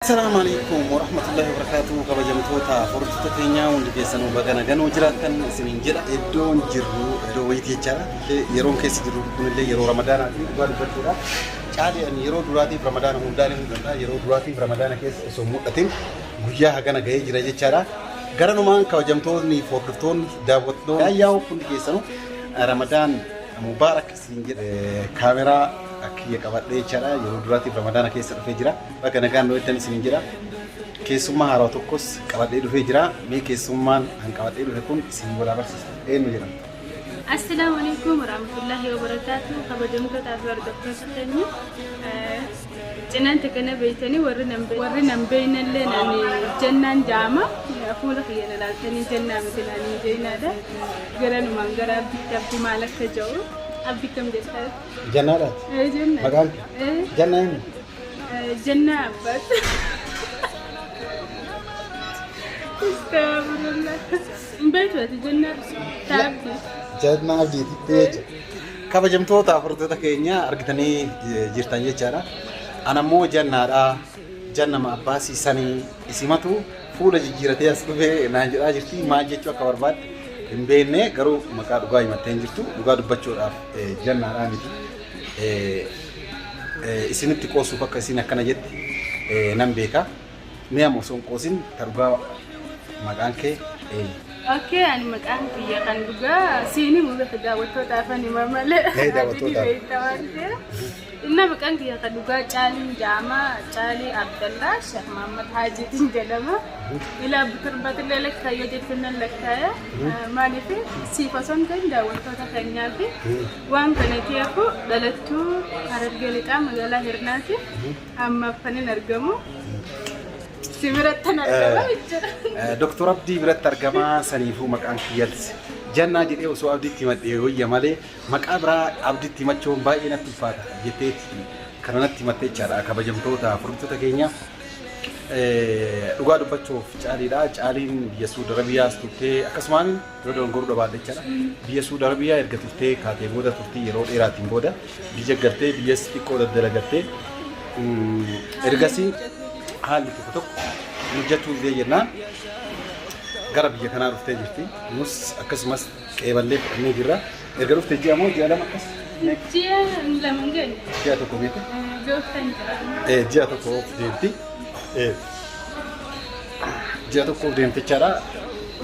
السلام عليكم ورحمة الله وبركاته. كبجمتوتا فرصة كينيا وندكيسنو بغنا غنو جراتن سنين جرا ادون جرو دو ويتي جرا يرون كيس جرو كون اللي يرو رمضان بعد بتورا چالي ان يرو دوراتي في رمضان مودالي مودالي يرو دوراتي في رمضان كيس سومودتين غيا هغنا غاي جرا جرا غرانو مان كبجمتوني فوردفتون داوتنو ياو كون كيسنو رمضان مبارك سنين كاميرا Akhiya qabadhee jira yeroo duraatiif ramadaana keessa dhufee jira bakka nagaan noo'ettani isin jira keessummaa haaraa tokkos qabadhee dhufee jira mee keessummaan an qabadhee dhufe kun isin wala barsiisa eenyu jedhama. Assalamu alaikum warahmatullahi wabarakatuh. Kabajamtoota fi hordoftootni cinaan kana beeytani warri nambeynallee nani jannaan jaama fuula kiyyan ilaaltanii jannaa miti nani jeenaadha garanumaan gara abditti maal akka jiru. أبي كم جسر؟ جنارات. جنة. مكان؟ جنة. جنة بس. استغفر الله. بيت وقت جنة تعبتي. جنة عبدي تيج. كبجمتوتا فرتوتا كينيا أركتني جرتانية جارا. أنا مو جنة جنة ما باسي سني اسمته فولا جيرتي أسلوبه ناجر أجرتي ما جيتوا كوربات. Imbene garu maka duga imaten jirtu duga dubbachuudhaaf jannaadha miti isinitti qoosu bakka isin akkana jetti nan beeka mee ammoo son qoosin taruga maqaan kee Okay, ani maqaan kiyya kan duga sini muga daawwattoota afaan malee daawwattoota inna maqaan kiyya kan duga Caalii Jaama Caalii Abdallah Sheikh Muhammad Hajiitiin jedhama ila buturbatillee lakkaayyo jettunan lakkaaya maaliif siifa son kan daawwattoota keenyaa fi waan kana keeku dhalattuu Harargee Lixaa magaalaa Hirnaati amma fanin argamu Dr. Abdi biratti argamaa saniifuu maqaan kiyyatti jannaa jedhee osoo abdiitti himadhee wayya malee maqaa biraa abdiitti himachuun baay'ee natti ulfaata jetteetti kana natti himattee jechaadha kabajamtoota furditoota keenya dhugaa dubbachuuf caaliidha caaliin biyya Suudi Arabiyaas turtee akkasumaan yoo dongoruu dhabaadha jechaadha biyya Suudi Arabiyaa erga turtee kaatee booda turtii yeroo dheeraatiin booda biyya galtee biyyas xiqqoo daddalagattee ergasii haalli tokko hojjechuu illee jennaan gara biyya kanaa dhuftee jirti nus akkasumas qeeballee fudhannee jirra erga dhuftee ji'a moo ji'a lama akkas ji'a lama ga'e ji'a tokko beekte ji'a tokko deemti ji'a tokko deemtichaadha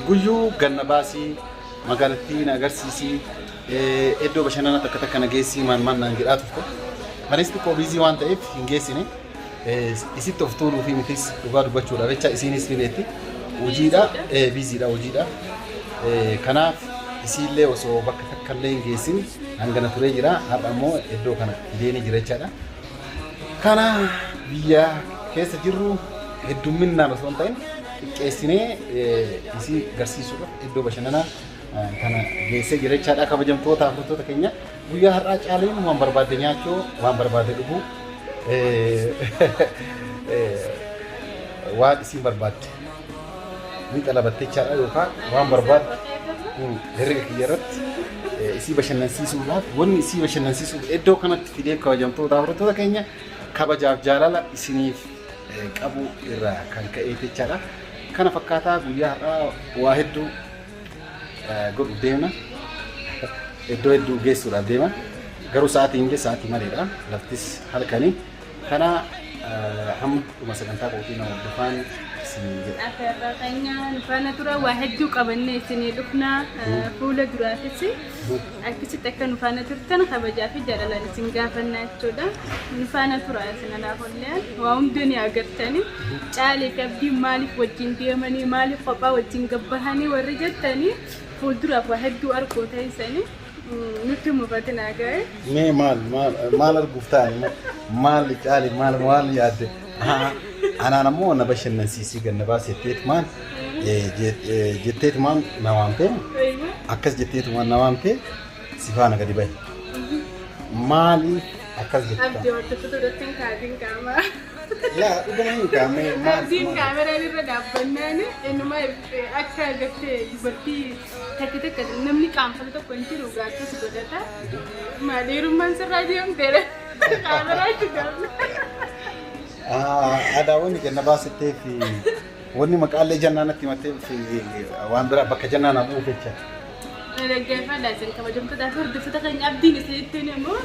guyyuu ganna baasii magaalattiin agarsiisii iddoo bashannanaa takka takka nageessii maan naan jedhaa turte manis xiqqoo biizii waan ta'eef hin geessine isitti of tuuluu fi mitis dhugaa dubbachuudha jecha isiinis ni beekti hojiidha biiziidha hojiidha kanaaf isiillee osoo bakka takkallee hin geessin hangana turee jira har'a immoo iddoo kana fidee jira jechaadha kana biyya keessa jirru heddumminaan osoo hin ta'in xiqqeessinee isii garsiisuudhaaf iddoo bashannanaa kana geessee jira jechaadha kabajamtoota furditoota keenya guyyaa har'aa Caaliin waan barbaade nyaachuu waan barbaade dhuguu waan isin barbaadde ni xalabattee jechaadha yookaan waan barbaadde herrega kiyya irratti isii bashannansiisuudhaaf wanni isii bashannansiisuuf iddoo kanatti fidee kabajamtoota furditoota keenya kabajaaf jaalala isiniif qabu irraa kan ka'e jechaadha kana fakkaataa guyyaa har'aa waa hedduu godhu deemna iddoo hedduu geessuudhaaf deema garuu sa'aatiin illee sa'aatii maleedha laftis halkanii kana hamma sagantaa qootii nama hordofaan isin jedha. Afeerratanya nufaana tura waa hedduu qabannee isinii dhufna fuula duraatis akkasitti akka nufaana turtan kabajaa fi jaalalaan isin gaafannaa jechuudha. Nufaana tura isin anaaf olleen waa hundee ni agartanii Caalii fi Abdii maaliif wajjin deemanii maaliif kophaa wajjin gabbahanii warri jettanii fuulduraaf waa hedduu arguu ta'isanii. Nuti mufatina ga'e. Mee maal arguuf ta'an maal Caalii maal yaadde anaan ammoo na bashannansiisii ganna baasetteetumaan jetteetumaan na waamtee akkas jetteetumaan na waamtee si faana gadi bahe maaliif akkas jettaa? Abdii wantoota duratti hin kaadin qaamaa. Laa dhugama hin kaamee maal? Abdiin kaameraan irra dhaabbannaan innuma akka agartee dubartii takka takka namni qaanfatu tokko hin jiru gaachas godhata. Maaliirummaan sirraa deemteera kaameraa itti gaafna. Aadaa wanni ganna baasitee fi wanni maqaalee jannaanatti mattee fi waan biraa bakka jannaan hafuuf jecha. Dhaggeeffadhaa isin kabajamtoota fi hordoftoota keenya abdiin isinitti immoo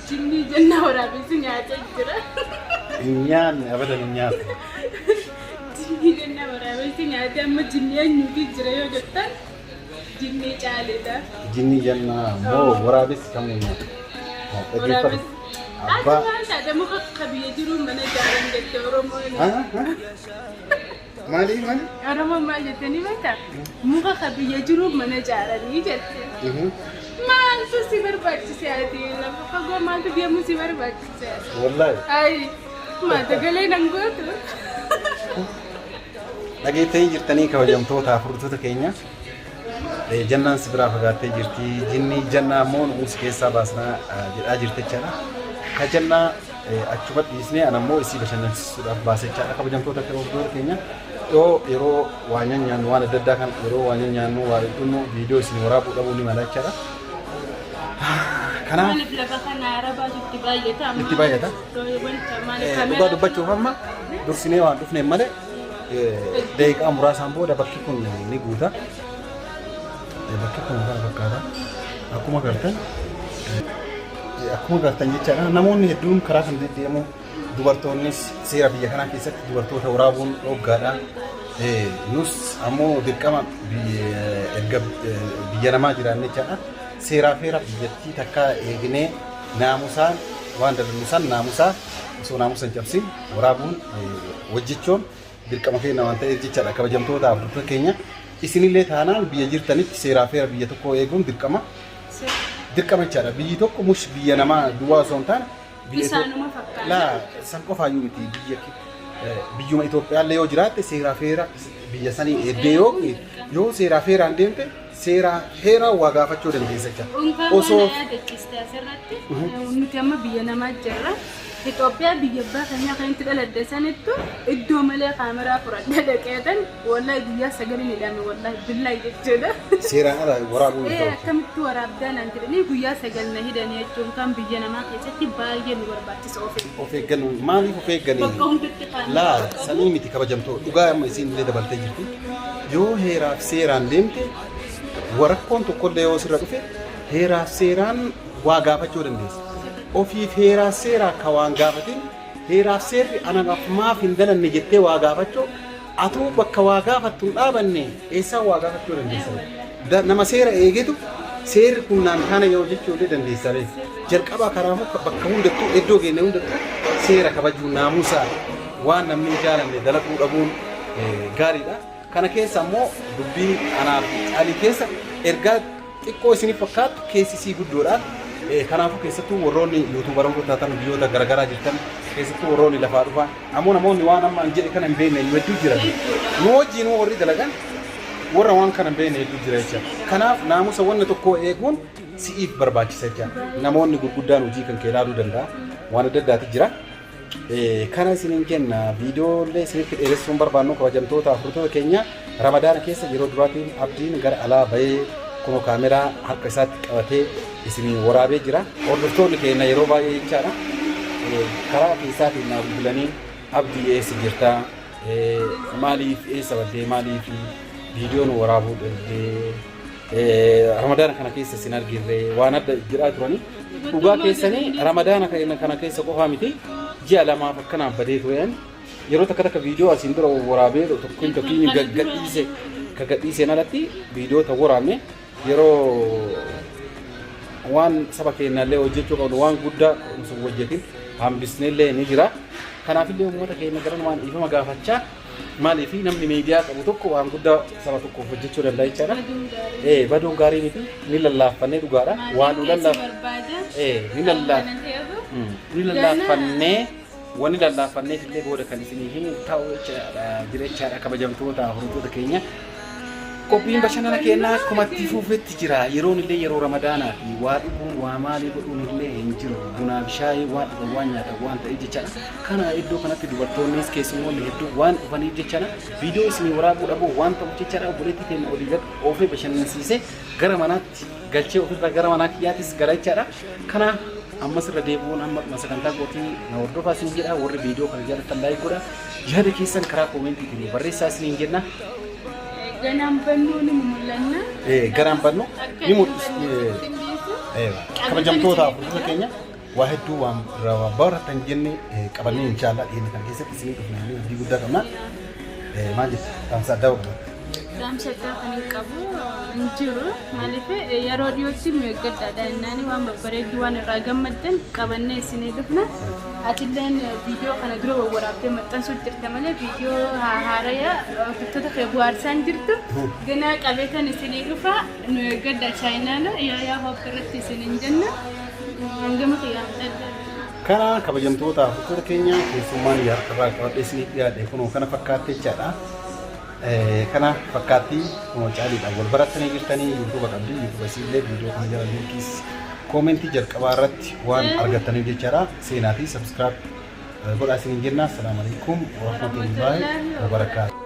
jinnii jannaa waraabessi nyaatee jira. Nyaanni abadan hin nyaatu. Jinnii jannaa waraabessi nyaatee amma jinnii eenyuuti jira yoo jettan jinnii caaleedha. Jinnii jannaa moo waraabessi kam nyaatu? Waraabessi. Abbaa. Akka muka kabiyya jiru mana jaaran jettee Oromoon. Maali? Oromoon maal jettanii beektaa? Muka kabiyya jiru mana jaaranii jette. Maaltu si barbaachise ati? Lafa fagoo maaltu deemu si barbaachise? Wallahi. Ayi, maata galee nan gootu. Dhageettanii jirtanii kabajamtoota furditoota keenya. Jannaan si biraa fagaattee jirti. Jinnii jannaa immoo nuus keessaa baasnaa jedhaa jirti jechaadha. Ka jannaa achumatti dhiisnee anammoo isii bashannansiisuudhaaf baasee jechaadha. Kabajamtoota hordoftoota keenya. Yeroo waa nyaannu waan adda addaa kan yeroo waa nyaannu waa dhugnu viidiyoo isin waraabuu dhabuu ni mala jechaadha. Kanaaf Maaliif lafa kana arabaa itti baay'ata? itti baay'ata. Dhugaa dubbachuuf amma dursinee waan dhufne malee daqiiqaa muraasaan booda bakki kun ni guuta. Bakki kun maal fakkaata? Akkuma gartan jechaadha. Namoonni hedduun karaa kan deddeemu dubartoonnis seera biyya kanaa keessatti dubartoota waraabuun dhoggaadha. Nus ammoo dirqama biyya namaa jiraanne jechaadha. Seeraa feera biyyattii takka eegnee naamusaan waan dadannu san naamusaa osoo naamusan cabsin waraabuun hojjechuun dirqama keenya waan ta'eef jechaadha. Kabajamtoota hordoftoota keenya isinillee taanaan biyya jirtanitti seeraa feera biyya tokkoo eeguun dirqama jechaadha. Biyyi tokko mush biyya namaa duwwaa osoo hin taane Bisaanuma fakkaata. laa san qofaayyuu miti biyyuma Itoophiyaallee yoo jiraatte seeraa feera biyya sanii eeddee yoo seeraa feeraan deemte seeraa heeraa waa gaafachuu dandeessa jecha. Osoo yaadachiiste asirratti nuti amma biyya namaa jirra. Itoophiyaa biyya abbaa keenyaa kan itti dhaladde sanittu iddoo malee kaameraa fudhadhee dhaqeetan wallahi guyyaa sagalin hidhame wallahi billahi jechuudha. Seeraan ala waraabuu ni ta'u. Akkamitti waraabdaa naan jedhanii guyyaa sagal na hidhan jechuun kan biyya namaa keessatti baay'ee nu barbaachisa of eeggannoo maaliif of eegganii? Bakka hundatti kan laa sanii miti kabajamtoo dhugaa amma isiin illee dabaltee jirti. Yoo heeraaf seeraan deemte warakkoon tokkollee yoo sirra dhufe heeraaf seeraan waa gaafachuu dandeessa. Ofiif heeraa seeraa ka waan gaafatin heeraaf seerri anaaf maaf hin dalanne jettee waa gaafachuu atuu bakka waa gaafattu hin dhaabanne eessaa waa gaafachuu dandeessa. Nama seera eegetu seerri kun naan kana yoo jechuudha dandeessa. Jalqabaa karaafuu bakka hundattuu iddoo geenne hundattuu seera kabajuu naamusaa waan namni hin jaalanne dalaguu dhabuun gaariidha. Kana keessa immoo dubbii anaaf caalii keessa ergaa xiqqoo isiniif fakkaatu keessisii guddoodhaan. Kanaafuu keessattuu warroonni yuutuubaroota taatan biyyoota garaagaraa jirtan keessattuu warroonni lafaa dhufan ammoo namoonni waan amma hin jedhe kana hin beekne hedduu jiran nu wajjin warri dalagan warra waan kana hin beekne hedduu jira jecha. Kanaaf naamusa wanna tokkoo eeguun si'iif barbaachisa jecha. Namoonni gurguddaan hojii kan kee ilaaluu danda'a waan adda addaati jira. Kana isiniin kenna viidiyoolee isinitti dheeressuun barbaannu kabajamtoota hordoftoota keenya ramadaana keessa yeroo duraatiin abdiin gara alaa bahee kunoo kaameraa harka isaatti qabatee isin waraabee jira. Hordoftoonni keenya yeroo baay'ee jechaadha. Karaa keessaatiin naa bilbilanii abdii eessa jirta? Maaliif eessa baddee maaliif viidiyoon waraabuu dhabdee ramadaana kana keessa isin argirre waan adda jedhaa turani. Dhugaa keessanii ramadaana kana keessa qofaa miti ji'a lamaaf akkanaan badee turan yeroo takka viidiyoo asiin dura waraabee tokkiin gadhiiseen alatti viidiyoo ta waraabne yeroo waan saba keenyallee hojjechuu qabnu waan guddaa sun hojjetin hambisneellee ni jira. Kanaafillee uummata keenya gara waan ifama gaafachaa maaliif namni miidiyaa qabu tokko waan guddaa saba tokkoof hojjechuu danda'a jechaadha. Baduun gaarii miti ni lallaaffannee dhugaadha. Waan nu ni lallaaffannee wani lallaafanneef illee booda kan isinii himu ta'uu jechaadha kabajamtoota hordoftoota keenya. Qophiin bashannana keenyaa akkuma itti fufetti jira. Yeroon illee yeroo ramadaanaa fi waa dhuguun waa maalii godhuun illee hin jiru. Bunaa fi shaayii waan dhugan waan nyaatan waan ta'eef jechaadha. Kana iddoo kanatti dubartoonnis keessummoonni hedduu waan dhufaniif jechaadha. Viidiyoo isinii waraabuu dhabuu waan ta'uuf jechaadha. Obboleettii keenya olii gad oofee bashannansiisee gara manaatti galchee ofirraa gara manaa kiyyaattis gara jechaadha. Kana amma sirra deebi'uun amma sagantaa gootii na hordofaa isin jedha warri viidiyoo kana jaalatan laayik godha yaada keessan karaa koomentii barreessaa isin jenna. Ganaan bannuu ni mul'anna. Garaan bannu ni mul'isa. Kabajamtoota hordoftoota keenya waa hedduu waan baratan jenne qabannee inshaallah dhiyeenya kana keessatti isin dhufnee abdii guddaa qabna. Maal jettu tamsa addaa qabna. Tamsa addaa kan hin qabu hin jiru maaliif yeroo dhiyootti meeggaddaadha innaani waan babbareedduu waan irraa gammaddan qabannee isin dhufna. Atilleen viidiyoo kana dura waraabdee maxxansuu jirta malee viidiyoo haaraya hordoftoota kee bu'aarsaan jirtu ganaa qabeetan isinii dhufa nu eeggadda chaayinaala yaayaa hoof irratti isin hin jenna hangama qiyyaamtadha. Kana kabajamtoota hordoftoota keenya keessummaan yaarraa qabadhee isinii dhiyaadhe kunoo kana fakkaattee jechaadha. Kana fakkaattii caaliidhaan wal barattanii jirtanii yuutuuba qabdi yuutuuba isiillee viidiyoo kana jala liinkiis koomentii jalqabaa irratti waan argattaniif jechaadha. Seenaa fi sabskiraayib godhaa isin jenna. Assalaamu alaikum wa rahmatullahi wa barakaatuh.